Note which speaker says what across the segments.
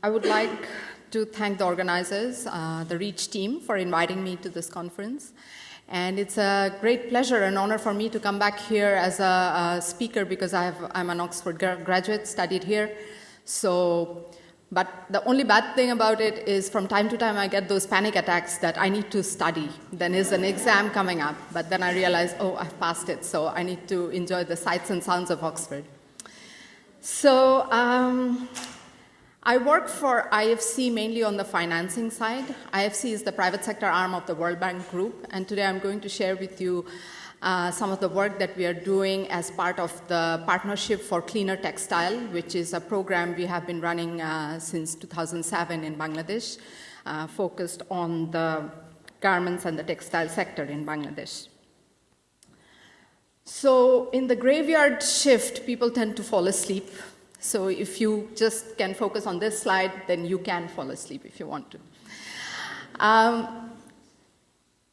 Speaker 1: I would like to thank the organizers, the REACH team, for inviting me to this conference. And it's a great pleasure and honor for me to come back here as a speaker because I'm an Oxford graduate, studied here. But the only bad thing about it is from time to time I get those panic attacks that I need to study. Then is an exam coming up, but then I realize, oh, I've passed it, so I need to enjoy the sights and sounds of Oxford. So I work for IFC mainly on the financing side. IFC is the private sector arm of the World Bank Group, and today I'm going to share with you some of the work that we are doing as part of the Partnership for Cleaner Textile, which is a program we have been running since 2007 in Bangladesh, focused on the garments and the textile sector in Bangladesh. So in the graveyard shift, people tend to fall asleep. So if you just can focus on this slide, then you can fall asleep if you want to.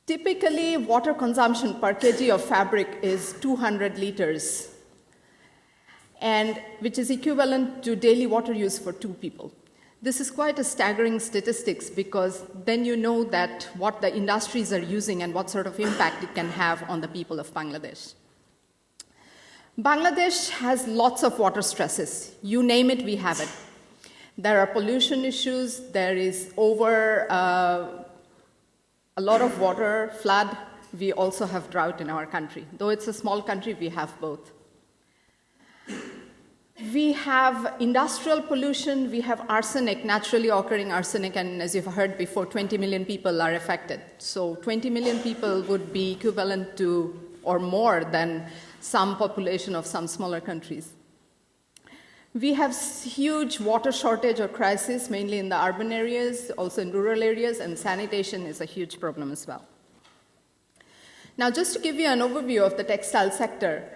Speaker 1: Typically, water consumption per kg of fabric is 200 liters, and which is equivalent to daily water use for 2 people. This is quite a staggering statistics because then you know that what the industries are using and what sort of impact it can have on the people of Bangladesh. Bangladesh has lots of water stresses. You name it, we have it. There are pollution issues, there is a lot of water, flood. We also have drought in our country. Though it's a small country, we have both. We have industrial pollution, we have arsenic, naturally occurring arsenic, and as you've heard before, 20 million people are affected. So 20 million people would be equivalent to or more than some population of some smaller countries. We have huge water shortage or crisis, mainly in the urban areas, also in rural areas, and sanitation is a huge problem as well. Now, just to give you an overview of the textile sector,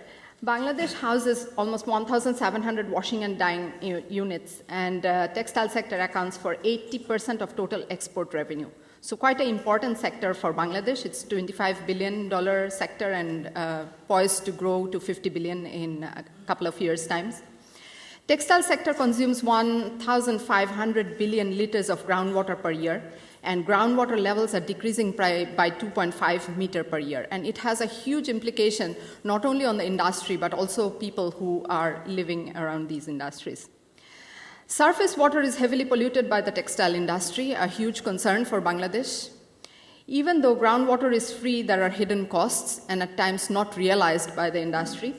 Speaker 1: Bangladesh houses almost 1,700 washing and dyeing units, and textile sector accounts for 80% of total export revenue. So quite an important sector for Bangladesh. It's a $25 billion sector and poised to grow to $50 billion in a couple of years' time. Textile sector consumes 1,500 billion liters of groundwater per year, and groundwater levels are decreasing by 2.5 meter per year. And it has a huge implication not only on the industry, but also people who are living around these industries. Surface water is heavily polluted by the textile industry, a huge concern for Bangladesh. Even though groundwater is free, there are hidden costs and at times not realized by the industry.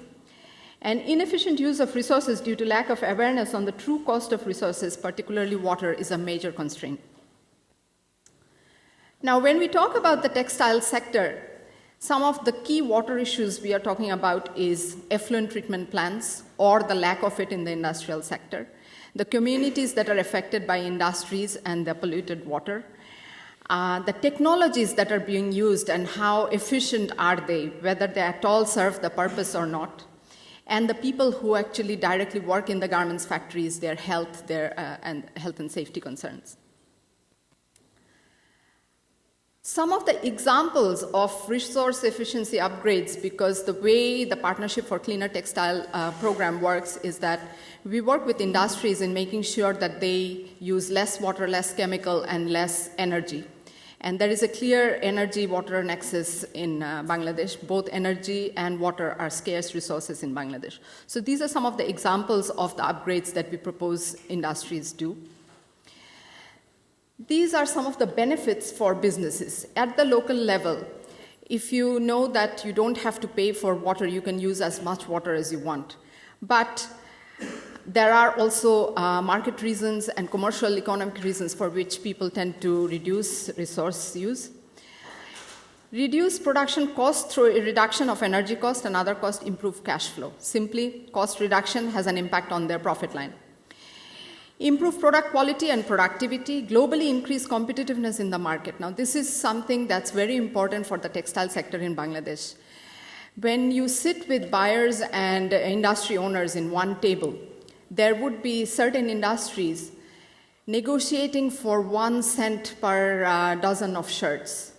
Speaker 1: And inefficient use of resources due to lack of awareness on the true cost of resources, particularly water, is a major constraint. Now, when we talk about the textile sector, some of the key water issues we are talking about is effluent treatment plants or the lack of it in the industrial sector, the communities that are affected by industries and the polluted water, the technologies that are being used and how efficient are they, whether they at all serve the purpose or not, and the people who actually directly work in the garments factories, their health, and health and safety concerns. Some of the examples of resource efficiency upgrades, because the way the Partnership for Cleaner Textile program works is that we work with industries in making sure that they use less water, less chemical, and less energy. And there is a clear energy-water nexus in Bangladesh. Both energy and water are scarce resources in Bangladesh. So these are some of the examples of the upgrades that we propose industries do. These are some of the benefits for businesses. At the local level, if you know that you don't have to pay for water, you can use as much water as you want. But there are also market reasons and commercial economic reasons for which people tend to reduce resource use. Reduce production costs through a reduction of energy cost and other costs, improve cash flow. Simply, cost reduction has an impact on their profit line. Improve product quality and productivity, globally increase competitiveness in the market. Now, this is something that's very important for the textile sector in Bangladesh. When you sit with buyers and industry owners in one table, there would be certain industries negotiating for 1 cent per dozen of shirts.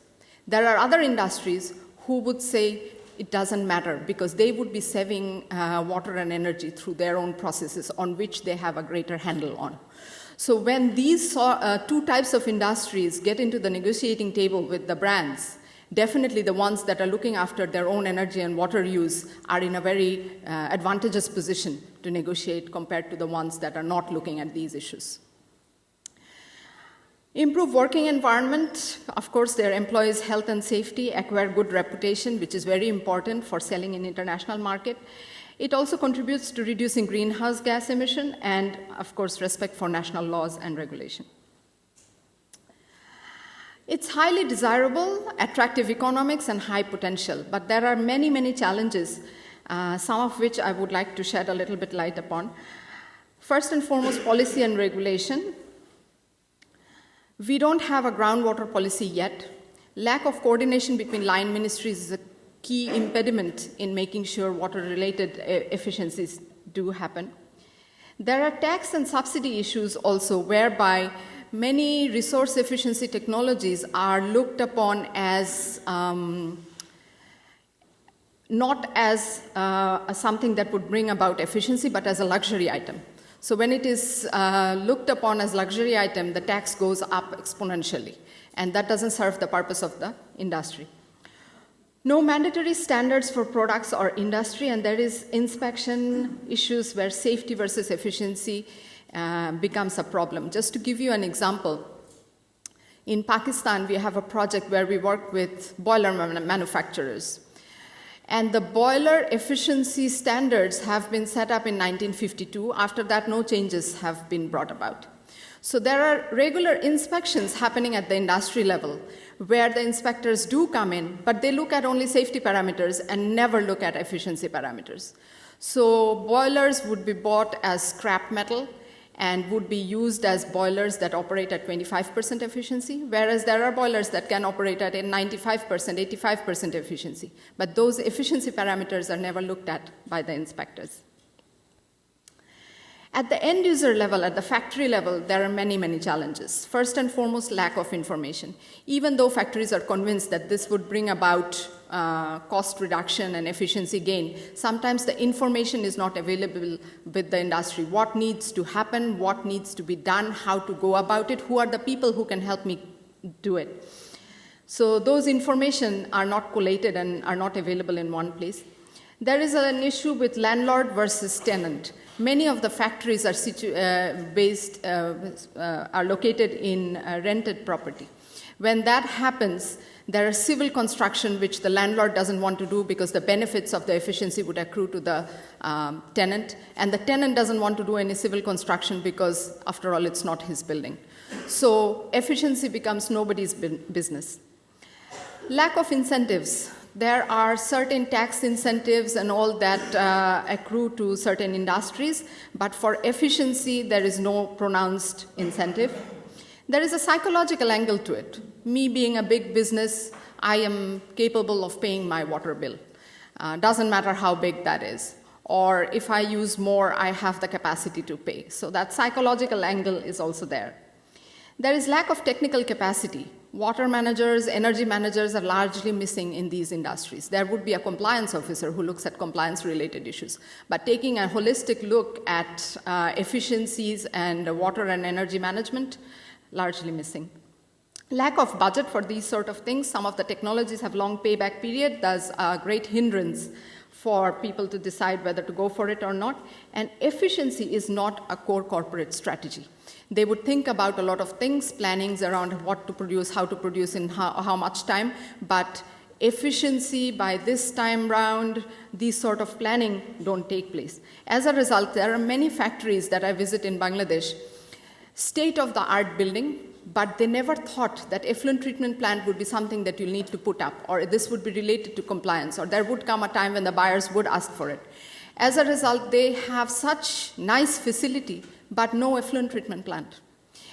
Speaker 1: There are other industries who would say it doesn't matter because they would be saving water and energy through their own processes on which they have a greater handle on. So when these two types of industries get into the negotiating table with the brands, definitely the ones that are looking after their own energy and water use are in a very advantageous position to negotiate compared to the ones that are not looking at these issues. Improve working environment. Of course, their employees' health and safety, acquire good reputation, which is very important for selling in international market. It also contributes to reducing greenhouse gas emission and, of course, respect for national laws and regulation. It's highly desirable, attractive economics, and high potential, but there are many, many challenges, some of which I would like to shed a little bit light upon. First and foremost, policy and regulation. We don't have a groundwater policy yet. Lack of coordination between line ministries is a key impediment in making sure water-related efficiencies do happen. There are tax and subsidy issues also, whereby many resource efficiency technologies are looked upon as not as something that would bring about efficiency, but as a luxury item. So when it is looked upon as luxury item, the tax goes up exponentially, and that doesn't serve the purpose of the industry. No mandatory standards for products or industry, and there is inspection issues where safety versus efficiency becomes a problem. Just to give you an example, in Pakistan, we have a project where we work with boiler manufacturers. And the boiler efficiency standards have been set up in 1952. After that, no changes have been brought about. So there are regular inspections happening at the industry level where the inspectors do come in, but they look at only safety parameters and never look at efficiency parameters. So boilers would be bought as scrap metal and would be used as boilers that operate at 25% efficiency, whereas there are boilers that can operate at 95%, 85% efficiency. But those efficiency parameters are never looked at by the inspectors. At the end user level, at the factory level, there are many, many challenges. First and foremost, lack of information. Even though factories are convinced that this would bring about cost reduction and efficiency gain, sometimes the information is not available with the industry. What needs to happen, what needs to be done, how to go about it, who are the people who can help me do it. So those information are not collated and are not available in one place. There is an issue with landlord versus tenant. Many of the factories are are located in rented property. When that happens, there is civil construction which the landlord doesn't want to do because the benefits of the efficiency would accrue to the tenant, and the tenant doesn't want to do any civil construction because, after all, it's not his building. So efficiency becomes nobody's business. Lack of incentives. There are certain tax incentives and all that accrue to certain industries, but for efficiency, there is no pronounced incentive. There is a psychological angle to it. Me being a big business, I am capable of paying my water bill. Doesn't matter how big that is. Or if I use more, I have the capacity to pay. So that psychological angle is also there. There is lack of technical capacity. Water managers, energy managers are largely missing in these industries. There would be a compliance officer who looks at compliance-related issues. But taking a holistic look at efficiencies and water and energy management, largely missing. Lack of budget for these sort of things. Some of the technologies have long payback period. That's a great hindrance for people to decide whether to go for it or not. And efficiency is not a core corporate strategy. They would think about a lot of things, plannings around what to produce, how to produce, in how much time, but efficiency by this time round, these sort of planning don't take place. As a result, there are many factories that I visit in Bangladesh, state-of-the-art building, but they never thought that effluent treatment plant would be something that you'll need to put up, or this would be related to compliance, or there would come a time when the buyers would ask for it. As a result, they have such nice facility, but no effluent treatment plant.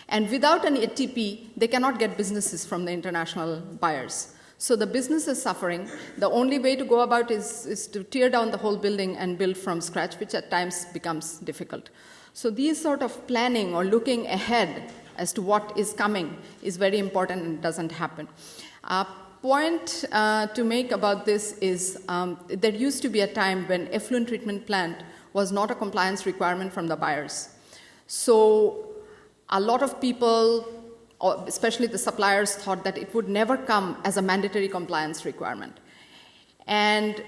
Speaker 1: And without an ATP, they cannot get businesses from the international buyers. So the business is suffering. The only way to go about is to tear down the whole building and build from scratch, which at times becomes difficult. So these sort of planning or looking ahead as to what is coming is very important and doesn't happen. Point to make about this is there used to be a time when effluent treatment plant was not a compliance requirement from the buyers. So A lot of people, especially the suppliers, thought that it would never come as a mandatory compliance requirement. And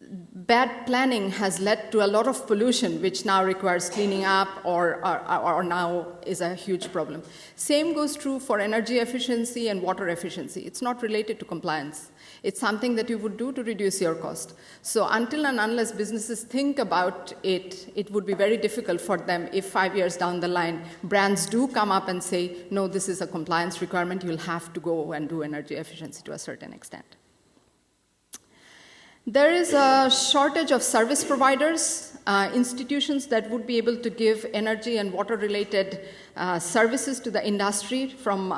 Speaker 1: bad planning has led to a lot of pollution, which now requires cleaning up or now is a huge problem. Same goes true for energy efficiency and water efficiency. It's not related to compliance. It's something that you would do to reduce your cost. So until and unless businesses think about it, it would be very difficult for them if 5 years down the line, brands do come up and say, no, this is a compliance requirement, you'll have to go and do energy efficiency to a certain extent. There is a shortage of service providers, institutions that would be able to give energy and water-related services to the industry from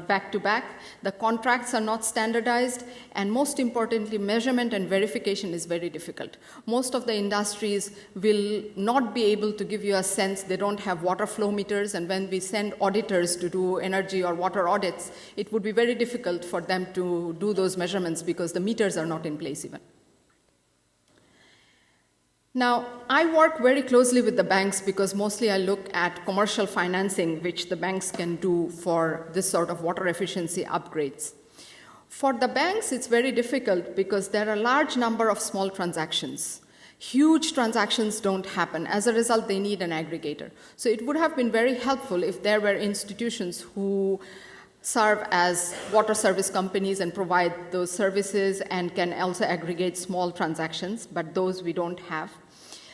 Speaker 1: back to back. The contracts are not standardized, and most importantly, measurement and verification is very difficult. Most of the industries will not be able to give you a sense. They don't have water flow meters, and when we send auditors to do energy or water audits, it would be very difficult for them to do those measurements because the meters are not in place even. Now, I work very closely with the banks because mostly I look at commercial financing, which the banks can do for this sort of water efficiency upgrades. For the banks, it's very difficult because there are a large number of small transactions. Huge transactions don't happen. As a result, they need an aggregator. So it would have been very helpful if there were institutions who serve as water service companies and provide those services and can also aggregate small transactions, but those we don't have.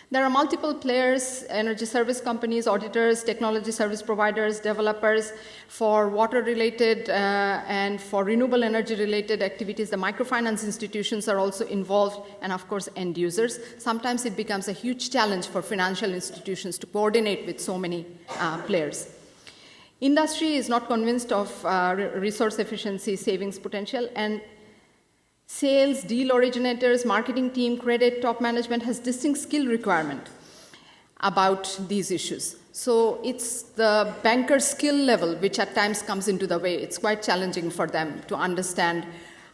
Speaker 1: There are multiple players, energy service companies, auditors, technology service providers, developers for water-related and for renewable energy-related activities. The microfinance institutions are also involved, and of course, end users. Sometimes it becomes a huge challenge for financial institutions to coordinate with so many players. Industry is not convinced of resource efficiency savings potential, and sales, deal originators, marketing team, credit, top management has distinct skill requirement about these issues. So it's the banker skill level which at times comes into the way. It's quite challenging for them to understand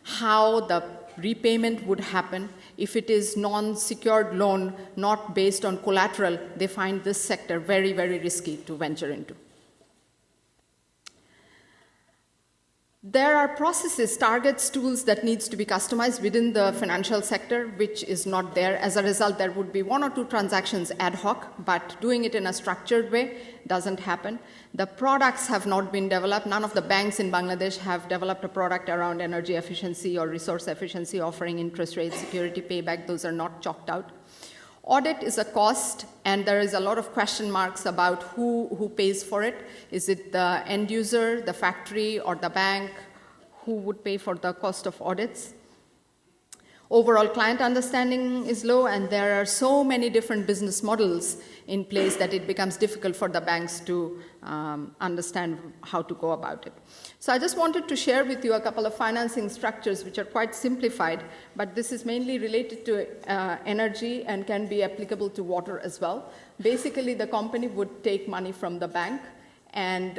Speaker 1: how the repayment would happen. If it is non-secured loan, not based on collateral, they find this sector very, very risky to venture into. There are processes, targets, tools that needs to be customized within the financial sector, which is not there. As a result, there would be 1 or 2 transactions ad hoc, but doing it in a structured way doesn't happen. The products have not been developed. None of the banks in Bangladesh have developed a product around energy efficiency or resource efficiency, offering interest rate, security, payback. Those are not chalked out. Audit is a cost, and there is a lot of question marks about who pays for it. Is it the end user, the factory, or the bank? Who would pay for the cost of audits? Overall client understanding is low, and there are so many different business models in place that it becomes difficult for the banks to understand how to go about it. So I just wanted to share with you a couple of financing structures which are quite simplified, but this is mainly related to energy and can be applicable to water as well. Basically, the company would take money from the bank and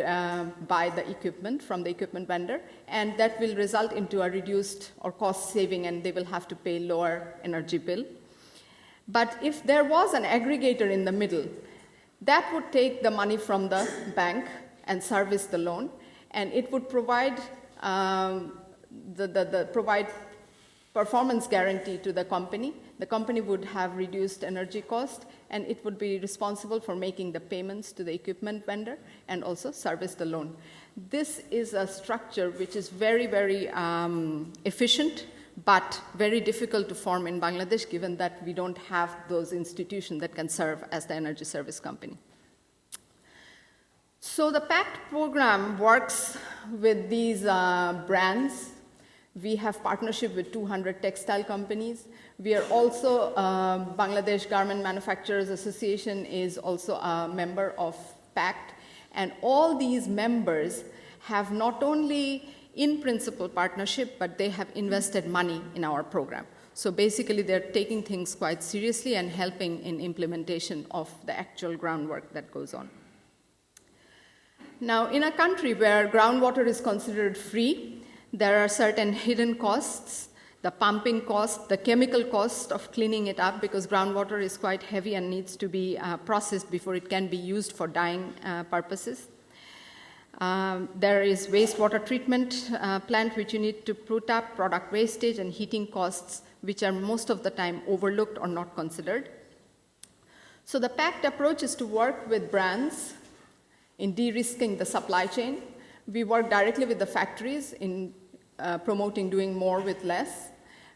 Speaker 1: buy the equipment from the equipment vendor, and that will result into a reduced or cost saving, and they will have to pay lower energy bill. But if there was an aggregator in the middle, that would take the money from the bank and service the loan, and it would provide provide performance guarantee to the company. The company would have reduced energy cost, and it would be responsible for making the payments to the equipment vendor and also service the loan. This is a structure which is very, very efficient, but very difficult to form in Bangladesh, given that we don't have those institutions that can serve as the energy service company. So the Pact program works with these brands. We have partnership with 200 textile companies. We are also, Bangladesh Garment Manufacturers Association is also a member of Pact. And all these members have not only in principle partnership, but they have invested money in our program. So basically, they're taking things quite seriously and helping in implementation of the actual groundwork that goes on. Now, in a country where groundwater is considered free, there are certain hidden costs, the pumping cost, the chemical cost of cleaning it up, because groundwater is quite heavy and needs to be processed before it can be used for dyeing purposes. There is wastewater treatment plant which you need to put up, product wastage and heating costs, which are most of the time overlooked or not considered. So the Pact approach is to work with brands in de-risking the supply chain. We work directly with the factories in promoting doing more with less.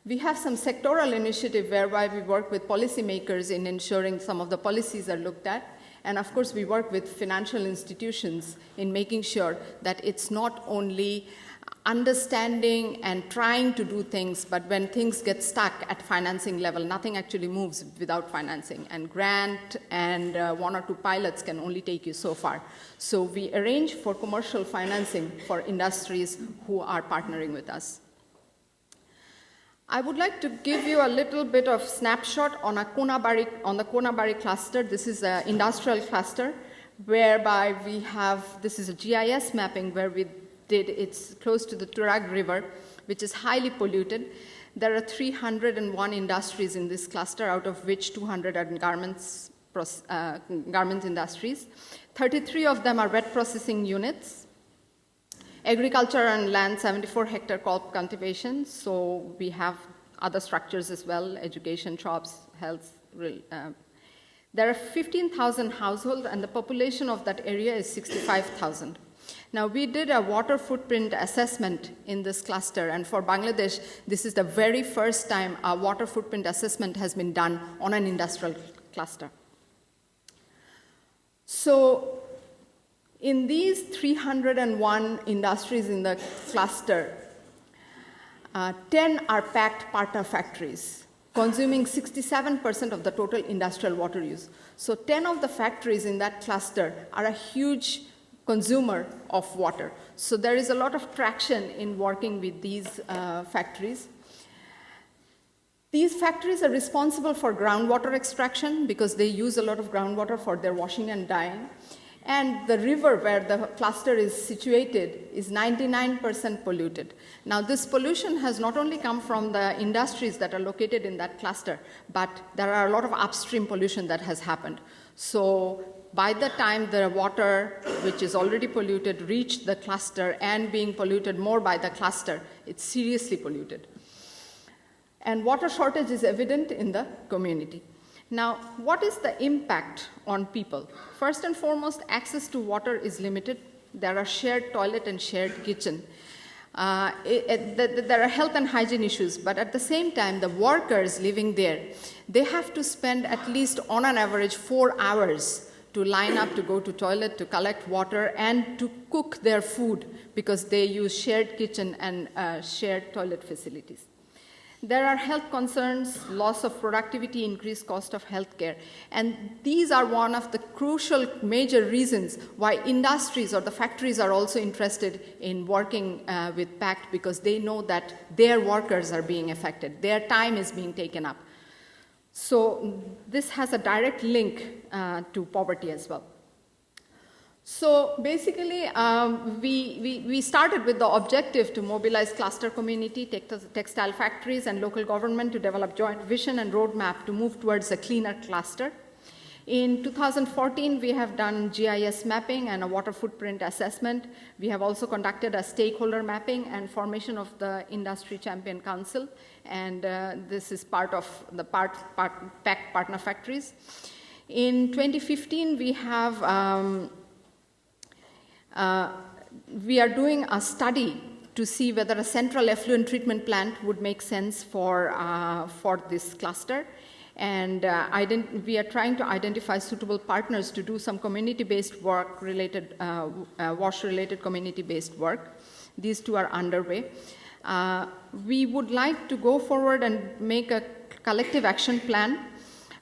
Speaker 1: We have some sectoral initiative whereby we work with policymakers in ensuring some of the policies are looked at. And of course, we work with financial institutions in making sure that it's not only understanding and trying to do things, but when things get stuck at financing level, nothing actually moves without financing. And grant and 1 or 2 pilots can only take you so far. So we arrange for commercial financing for industries who are partnering with us. I would like to give you a little bit of snapshot on the Konabari cluster. This is an industrial cluster whereby we have, this is a GIS mapping where we did, it's close to the Turag River, which is highly polluted. There are 301 industries in this cluster, out of which 200 are garment industries. 33 of them are wet processing units. Agriculture and land, 74 hectare crop cultivation. So we have other structures as well, education, shops, health. There are 15,000 households and the population of that area is 65,000. Now we did a water footprint assessment in this cluster, and for Bangladesh, this is the very first time a water footprint assessment has been done on an industrial cluster. So in these 301 industries in the cluster, 10 are Pact partner factories, consuming 67% of the total industrial water use. So 10 of the factories in that cluster are a huge consumer of water. So there is a lot of traction in working with these factories. These factories are responsible for groundwater extraction because they use a lot of groundwater for their washing and dyeing. And the river where the cluster is situated is 99% polluted. Now, this pollution has not only come from the industries that are located in that cluster, but there are a lot of upstream pollution that has happened. So by the time the water, which is already polluted, reached the cluster and being polluted more by the cluster, it's seriously polluted. And water shortage is evident in the community. Now, what is the impact on people? First and foremost, access to water is limited. There are shared toilet and shared kitchen. There are health and hygiene issues, but at the same time, the workers living there, they have to spend at least on an average 4 hours to line up to go to toilet, to collect water, and to cook their food because they use shared kitchen and shared toilet facilities. There are health concerns, loss of productivity, increased cost of healthcare. And these are one of the crucial major reasons why industries or the factories are also interested in working with Pact, because they know that their workers are being affected. Their time is being taken up. So this has a direct link to poverty as well. So basically, we started with the objective to mobilize cluster community, textile factories, and local government to develop joint vision and roadmap to move towards a cleaner cluster. In 2014, we have done GIS mapping and a water footprint assessment. We have also conducted a stakeholder mapping and formation of the Industry Champion Council, and this is part of the Pact partner factories. In 2015, we are doing a study to see whether a central effluent treatment plant would make sense for this cluster. And we are trying to identify suitable partners to do some community-based work related, wash-related community-based work. These two are underway. We would like to go forward and make a collective action plan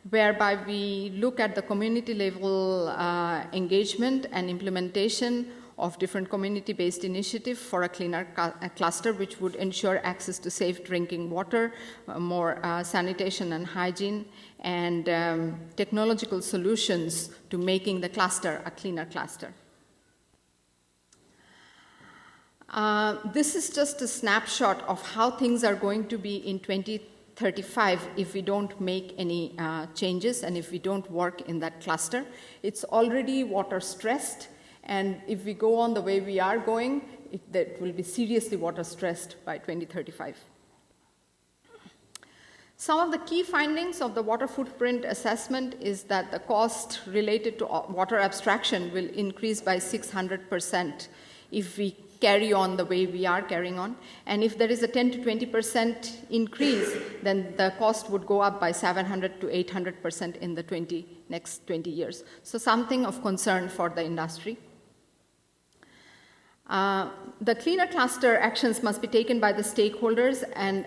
Speaker 1: whereby we look at the community level engagement and implementation of different community-based initiatives for a cleaner cluster, which would ensure access to safe drinking water, more sanitation and hygiene, and technological solutions to making the cluster a cleaner cluster. This is just a snapshot of how things are going to be in 2035 if we don't make any changes and if we don't work in that cluster. It's already water stressed, And if we go on the way we are going, that will be seriously water stressed by 2035. Some of the key findings of the water footprint assessment is that the cost related to water abstraction will increase by 600% if we carry on the way we are carrying on. And if there is a 10 to 20% increase, then the cost would go up by 700 to 800% in the next 20 years. So something of concern for the industry. The cleaner cluster actions must be taken by the stakeholders, and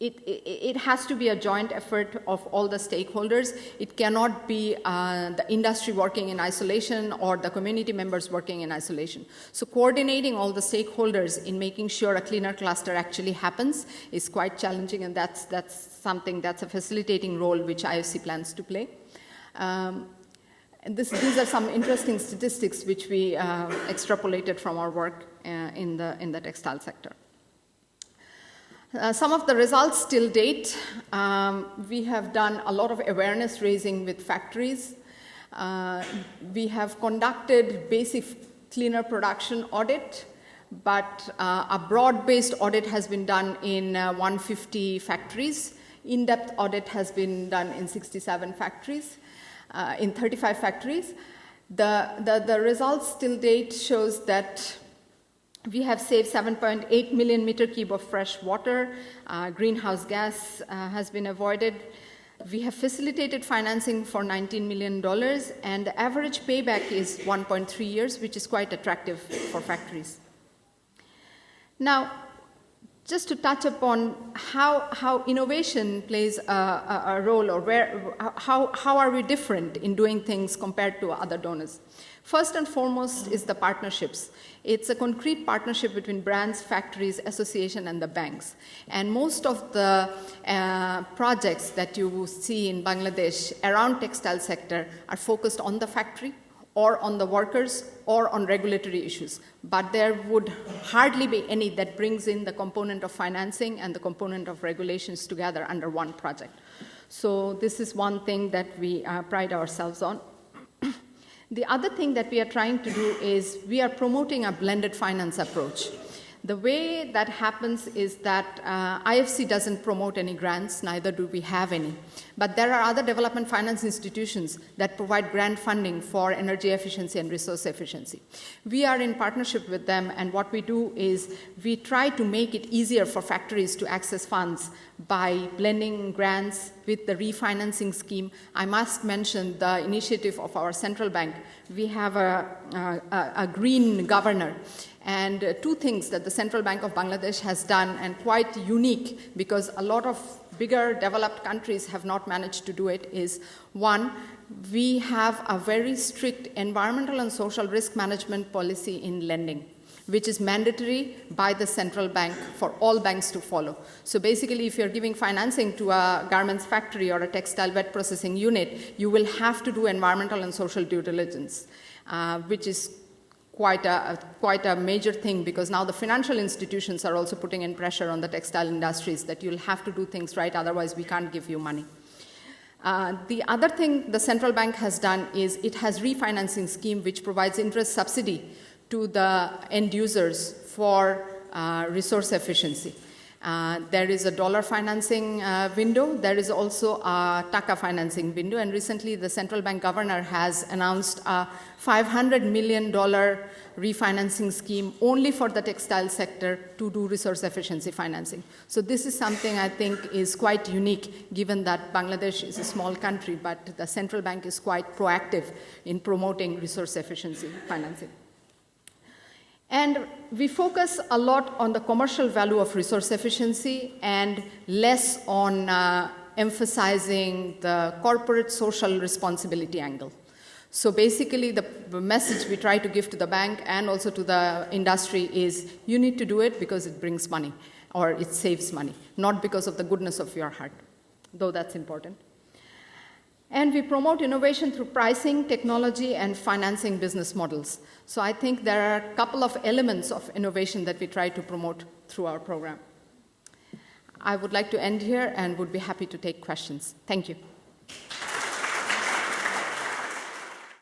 Speaker 1: it has to be a joint effort of all the stakeholders. It cannot be the industry working in isolation or the community members working in isolation. So coordinating all the stakeholders in making sure a cleaner cluster actually happens is quite challenging, and that's a facilitating role which IFC plans to play. And these are some interesting statistics which we extrapolated from our work in the textile sector. Some of the results till date, we have done a lot of awareness raising with factories. We have conducted basic cleaner production audit, but a broad-based audit has been done in 150 factories. In-depth audit has been done in 67 factories, in 35 factories. The results till date shows that we have saved 7.8 million meter cube of fresh water. Greenhouse gas has been avoided. We have facilitated financing for $19 million, and the average payback is 1.3 years, which is quite attractive for factories. Now, just to touch upon how innovation plays a role, or how are we different in doing things compared to other donors. First and foremost is the partnerships. It's a concrete partnership between brands, factories, association, and the banks. And most of the projects that you see in Bangladesh around textile sector are focused on the factory, or on the workers, or on regulatory issues. But there would hardly be any that brings in the component of financing and the component of regulations together under one project. So this is one thing that we pride ourselves on. The other thing that we are trying to do is we are promoting a blended finance approach. The way that happens is that IFC doesn't promote any grants, neither do we have any. But there are other development finance institutions that provide grant funding for energy efficiency and resource efficiency. We are in partnership with them, and what we do is we try to make it easier for factories to access funds by blending grants with the refinancing scheme. I must mention the initiative of our central bank. We have a green governor. And two things that the Central Bank of Bangladesh has done, and quite unique because a lot of bigger developed countries have not managed to do it, is one, we have a very strict environmental and social risk management policy in lending, which is mandatory by the central bank for all banks to follow. So basically, if you're giving financing to a garments factory or a textile wet processing unit, you will have to do environmental and social due diligence, which is quite a major thing, because now the financial institutions are also putting in pressure on the textile industries that you'll have to do things right, otherwise we can't give you money. The other thing the central bank has done is it has refinancing scheme which provides interest subsidy to the end users for resource efficiency. There is a dollar financing window. There is also a taka financing window. And recently, the central bank governor has announced a $500 million refinancing scheme only for the textile sector to do resource efficiency financing. So this is something I think is quite unique, given that Bangladesh is a small country, but the central bank is quite proactive in promoting resource efficiency financing. And we focus a lot on the commercial value of resource efficiency and less on emphasizing the corporate social responsibility angle. So basically, the message we try to give to the bank and also to the industry is you need to do it because it brings money or it saves money, not because of the goodness of your heart, though that's important. And we promote innovation through pricing, technology, and financing business models. So I think there are a couple of elements of innovation that we try to promote through our program. I would like to end here and would be happy to take questions. Thank you.